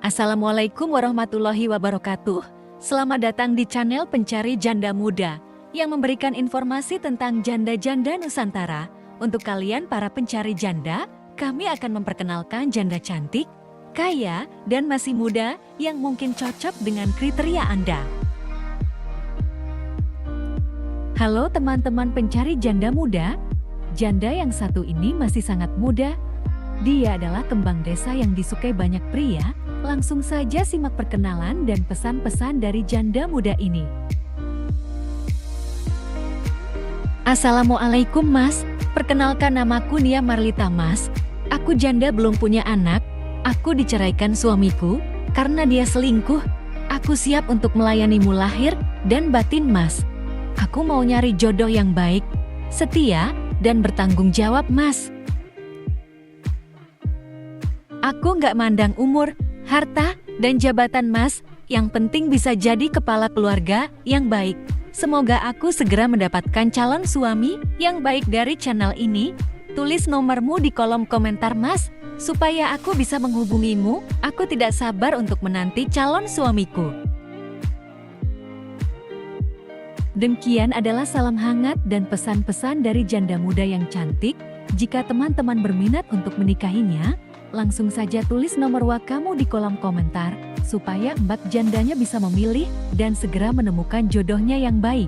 Assalamualaikum warahmatullahi wabarakatuh. Selamat datang di channel Pencari Janda Muda yang memberikan informasi tentang janda-janda Nusantara. Untuk kalian para pencari janda, kami akan memperkenalkan janda cantik, kaya, dan masih muda yang mungkin cocok dengan kriteria Anda. Halo teman-teman pencari janda muda. Janda yang satu ini masih sangat muda. Dia adalah kembang desa yang disukai banyak pria. Langsung saja simak perkenalan dan pesan-pesan dari janda muda ini. Assalamualaikum Mas, perkenalkan namaku Nia Marlita Mas. Aku janda belum punya anak, aku diceraikan suamiku karena dia selingkuh. Aku siap untuk melayanimu lahir dan batin Mas. Aku mau nyari jodoh yang baik, setia, dan bertanggung jawab Mas. Aku nggak mandang umur, harta, dan jabatan Mas, yang penting bisa jadi kepala keluarga yang baik. Semoga aku segera mendapatkan calon suami yang baik dari channel ini. Tulis nomormu di kolom komentar Mas, supaya aku bisa menghubungimu. Aku tidak sabar untuk menanti calon suamiku. Demikian adalah salam hangat dan pesan-pesan dari janda muda yang cantik. Jika teman-teman berminat untuk menikahinya, langsung saja tulis nomor WA kamu di kolom komentar, supaya mbak jandanya bisa memilih dan segera menemukan jodohnya yang baik.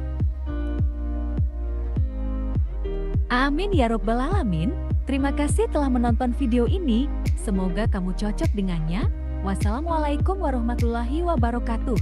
Amin ya robbal alamin. Terima kasih telah menonton video ini. Semoga kamu cocok dengannya. Wassalamualaikum warahmatullahi wabarakatuh.